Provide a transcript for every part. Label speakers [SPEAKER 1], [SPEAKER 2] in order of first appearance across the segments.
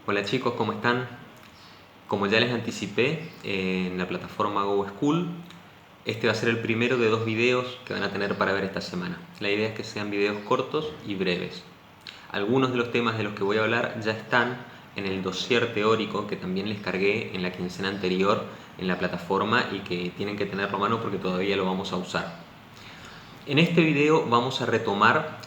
[SPEAKER 1] Hola chicos, ¿cómo están? Como ya les anticipé en la plataforma Go School, este va a ser el primero de 2 videos que van a tener para ver esta semana. La idea es que sean videos cortos y breves. Algunos de los temas de los que voy a hablar ya están en el dossier teórico que también les cargué en la quincena anterior en la plataforma y que tienen que tenerlo a mano porque todavía lo vamos a usar. En este video vamos a retomar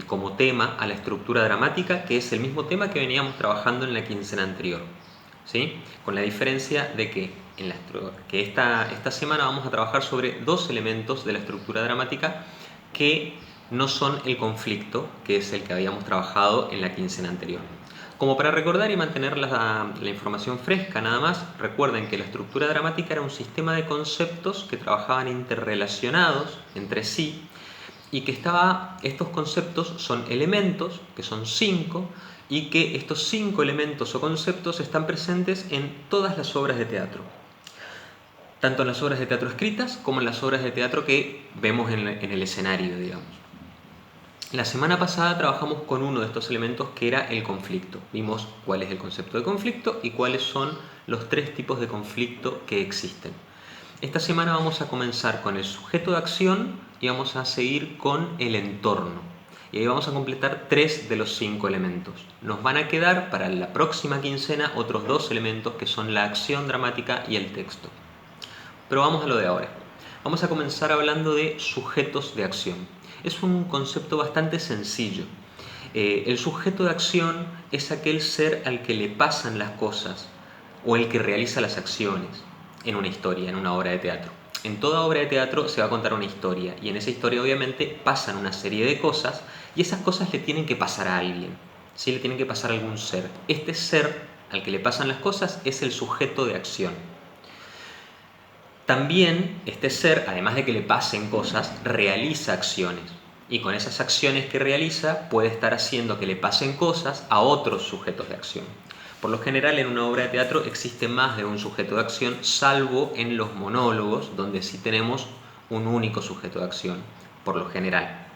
[SPEAKER 1] como tema a la estructura dramática, que es el mismo tema que veníamos trabajando en la quincena anterior, ¿sí? Con la diferencia de que, esta semana vamos a trabajar sobre 2 elementos de la estructura dramática que no son el conflicto, que es el que habíamos trabajado en la quincena anterior. Como para recordar y mantener la información fresca nada más, recuerden que la estructura dramática era un sistema de conceptos que trabajaban interrelacionados entre sí y que estos conceptos son elementos, que son 5, y que estos 5 elementos o conceptos están presentes en todas las obras de teatro. Tanto en las obras de teatro escritas como en las obras de teatro que vemos en el escenario, digamos. La semana pasada trabajamos con uno de estos elementos que era el conflicto. Vimos cuál es el concepto de conflicto y cuáles son los 3 tipos de conflicto que existen. Esta semana vamos a comenzar con el sujeto de acción y vamos a seguir con el entorno. Y ahí vamos a completar 3 de los 5 elementos. Nos van a quedar para la próxima quincena otros 2 elementos que son la acción dramática y el texto. Pero vamos a lo de ahora. Vamos a comenzar hablando de sujetos de acción. Es un concepto bastante sencillo. El sujeto de acción es aquel ser al que le pasan las cosas o el que realiza las acciones en una historia, en una obra de teatro. En toda obra de teatro se va a contar una historia y en esa historia obviamente pasan una serie de cosas y esas cosas le tienen que pasar a alguien, ¿sí? Le tienen que pasar a algún ser. Este ser al que le pasan las cosas es el sujeto de acción. También este ser, además de que le pasen cosas, realiza acciones. Y con esas acciones que realiza puede estar haciendo que le pasen cosas a otros sujetos de acción. Por lo general en una obra de teatro existe más de un sujeto de acción, salvo en los monólogos, donde sí tenemos un único sujeto de acción, por lo general,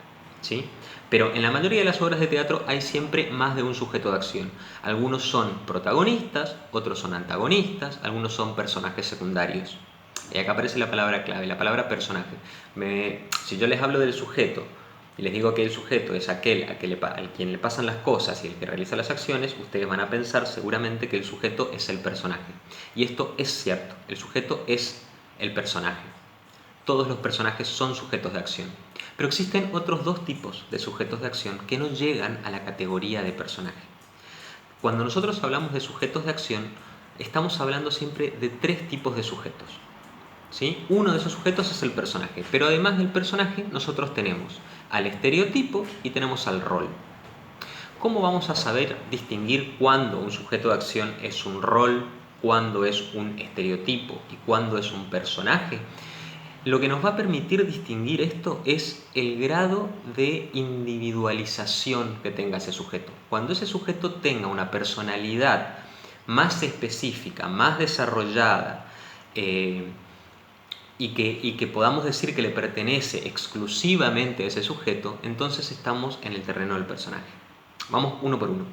[SPEAKER 1] ¿sí? Pero en la mayoría de las obras de teatro hay siempre más de un sujeto de acción. Algunos son protagonistas, otros son antagonistas, algunos son personajes secundarios. Y acá aparece la palabra clave, la palabra personaje. Si yo les hablo del sujeto y les digo que el sujeto es aquel al quien le pasan las cosas y el que realiza las acciones, ustedes van a pensar seguramente que el sujeto es el personaje. Y esto es cierto, el sujeto es el personaje. Todos los personajes son sujetos de acción. Pero existen otros 2 tipos de sujetos de acción que no llegan a la categoría de personaje. Cuando nosotros hablamos de sujetos de acción, estamos hablando siempre de 3 tipos de sujetos. ¿Sí? Uno de esos sujetos es el personaje, pero además del personaje nosotros tenemos al estereotipo y tenemos al rol. ¿Cómo vamos a saber distinguir cuándo un sujeto de acción es un rol, cuándo es un estereotipo y cuándo es un personaje? Lo que nos va a permitir distinguir esto es el grado de individualización que tenga ese sujeto. Cuando ese sujeto tenga una personalidad más específica, más desarrollada, y que podamos decir que le pertenece exclusivamente a ese sujeto, entonces estamos en el terreno del personaje. Vamos uno por uno.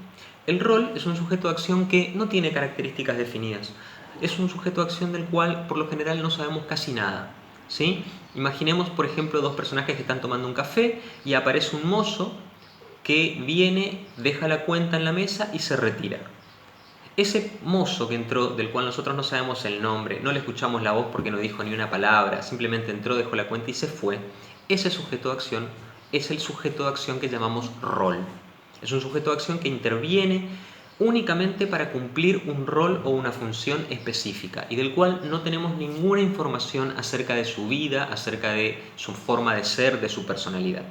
[SPEAKER 1] El rol es un sujeto de acción que no tiene características definidas. Es un sujeto de acción del cual por lo general no sabemos casi nada, ¿sí? Imaginemos, por ejemplo, 2 personajes que están tomando un café y aparece un mozo que viene, deja la cuenta en la mesa y se retira. Ese mozo que entró, del cual nosotros no sabemos el nombre, no le escuchamos la voz porque no dijo ni una palabra, simplemente entró, dejó la cuenta y se fue, ese sujeto de acción es el sujeto de acción que llamamos rol. Es un sujeto de acción que interviene únicamente para cumplir un rol o una función específica y del cual no tenemos ninguna información acerca de su vida, acerca de su forma de ser, de su personalidad.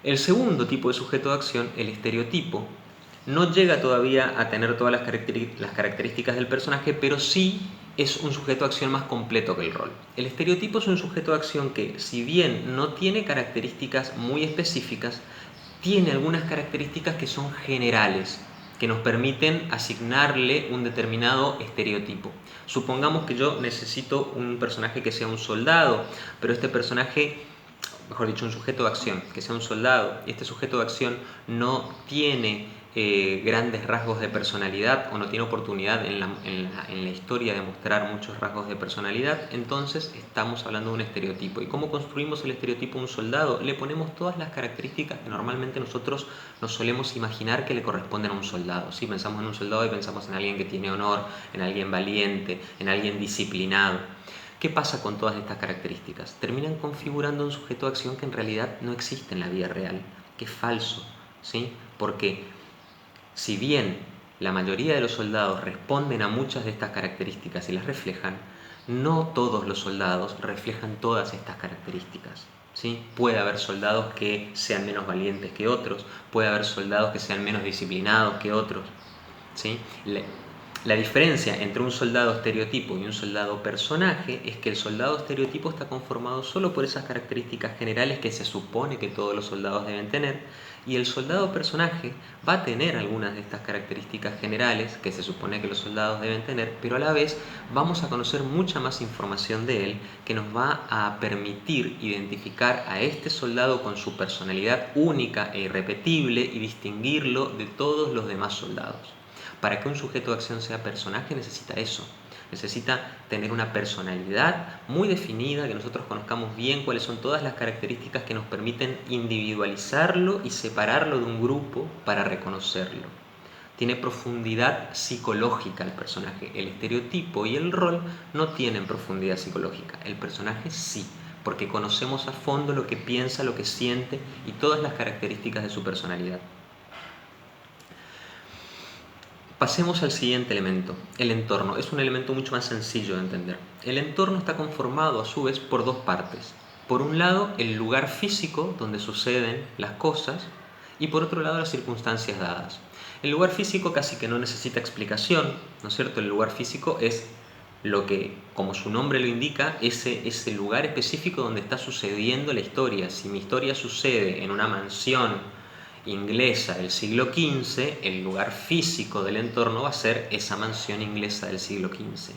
[SPEAKER 1] El segundo tipo de sujeto de acción, el estereotipo, no llega todavía a tener todas las características del personaje, pero sí es un sujeto de acción más completo que el rol. El estereotipo es un sujeto de acción que, si bien no tiene características muy específicas, tiene algunas características que son generales, que nos permiten asignarle un determinado estereotipo. Supongamos que yo necesito un personaje que sea un soldado, pero este personaje, mejor dicho, un sujeto de acción, que sea un soldado, y este sujeto de acción no tiene grandes rasgos de personalidad o no tiene oportunidad en la historia de mostrar muchos rasgos de personalidad, entonces estamos hablando de un estereotipo. ¿Y cómo construimos el estereotipo de un soldado? Le ponemos todas las características que normalmente nosotros nos solemos imaginar que le corresponden a un soldado. ¿Sí? Pensamos en un soldado y pensamos en alguien que tiene honor, en alguien valiente, en alguien disciplinado. ¿Qué pasa con todas estas características? Terminan configurando un sujeto de acción que en realidad no existe en la vida real, que es falso, ¿sí? Porque si bien la mayoría de los soldados responden a muchas de estas características y las reflejan, no todos los soldados reflejan todas estas características. ¿Sí? Puede haber soldados que sean menos valientes que otros, puede haber soldados que sean menos disciplinados que otros. ¿Sí? La diferencia entre un soldado estereotipo y un soldado personaje es que el soldado estereotipo está conformado solo por esas características generales que se supone que todos los soldados deben tener, y el soldado personaje va a tener algunas de estas características generales que se supone que los soldados deben tener, pero a la vez vamos a conocer mucha más información de él que nos va a permitir identificar a este soldado con su personalidad única e irrepetible y distinguirlo de todos los demás soldados. Para que un sujeto de acción sea personaje necesita eso. Necesita tener una personalidad muy definida, que nosotros conozcamos bien cuáles son todas las características que nos permiten individualizarlo y separarlo de un grupo para reconocerlo. Tiene profundidad psicológica el personaje. El estereotipo y el rol no tienen profundidad psicológica. El personaje sí, porque conocemos a fondo lo que piensa, lo que siente y todas las características de su personalidad. Pasemos al siguiente elemento, el entorno. Es un elemento mucho más sencillo de entender. El entorno está conformado a su vez por dos partes. Por un lado, el lugar físico donde suceden las cosas y por otro lado, las circunstancias dadas. El lugar físico casi que no necesita explicación, ¿no es cierto? El lugar físico es lo que, como su nombre lo indica, ese lugar específico donde está sucediendo la historia. Si mi historia sucede en una mansión inglesa del siglo XV, el lugar físico del entorno va a ser esa mansión inglesa del siglo XV.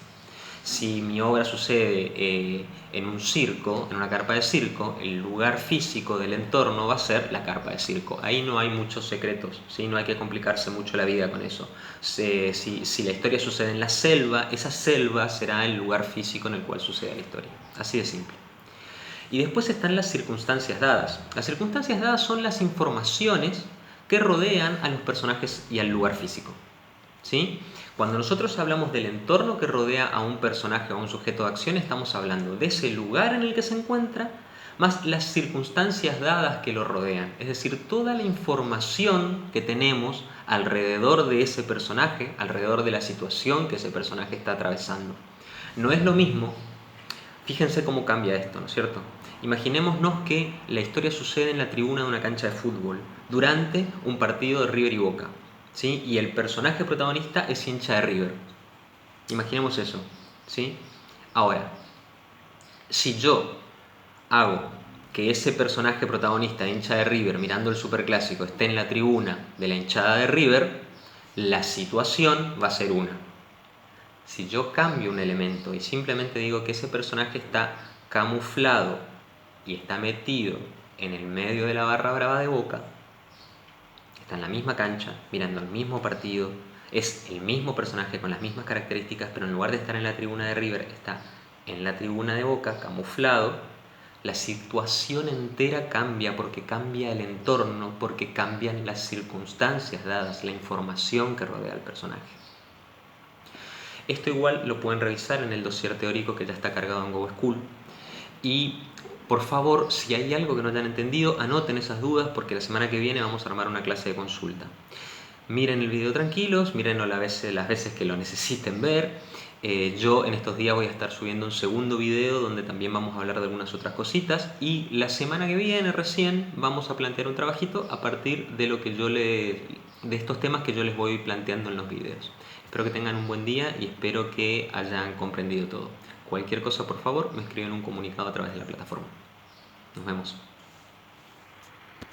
[SPEAKER 1] Si mi obra sucede en un circo, en una carpa de circo, el lugar físico del entorno va a ser la carpa de circo. Ahí no hay muchos secretos, ¿sí? No hay que complicarse mucho la vida con eso. Si la historia sucede en la selva, esa selva será el lugar físico en el cual sucede la historia. Así de simple. Y después están las circunstancias dadas. Las circunstancias dadas son las informaciones que rodean a los personajes y al lugar físico. ¿Sí? Cuando nosotros hablamos del entorno que rodea a un personaje o a un sujeto de acción, estamos hablando de ese lugar en el que se encuentra, más las circunstancias dadas que lo rodean. Es decir, toda la información que tenemos alrededor de ese personaje, alrededor de la situación que ese personaje está atravesando. No es lo mismo. Fíjense cómo cambia esto, ¿no es cierto? Imaginémonos que la historia sucede en la tribuna de una cancha de fútbol durante un partido de River y Boca, ¿sí? Y el personaje protagonista es hincha de River. Imaginemos eso, ¿sí? Ahora, si yo hago que ese personaje protagonista hincha de River mirando el superclásico esté en la tribuna de la hinchada de River, la situación va a ser una. Si yo cambio un elemento y simplemente digo que ese personaje está camuflado y está metido en el medio de la barra brava de Boca, está en la misma cancha, mirando el mismo partido, es el mismo personaje con las mismas características, pero en lugar de estar en la tribuna de River, está en la tribuna de Boca, camuflado, la situación entera cambia porque cambia el entorno, porque cambian las circunstancias dadas, la información que rodea al personaje. Esto igual lo pueden revisar en el dossier teórico que ya está cargado en GoSchool. Y por favor, si hay algo que no hayan entendido, anoten esas dudas porque la semana que viene vamos a armar una clase de consulta. Miren el video tranquilos, mírenlo las veces que lo necesiten ver. Yo en estos días voy a estar subiendo un segundo video donde también vamos a hablar de algunas otras cositas y la semana que viene recién vamos a plantear un trabajito a partir de lo que de estos temas que yo les voy planteando en los videos. Espero que tengan un buen día y espero que hayan comprendido todo. Cualquier cosa, por favor, me escriben un comunicado a través de la plataforma. Nos vemos.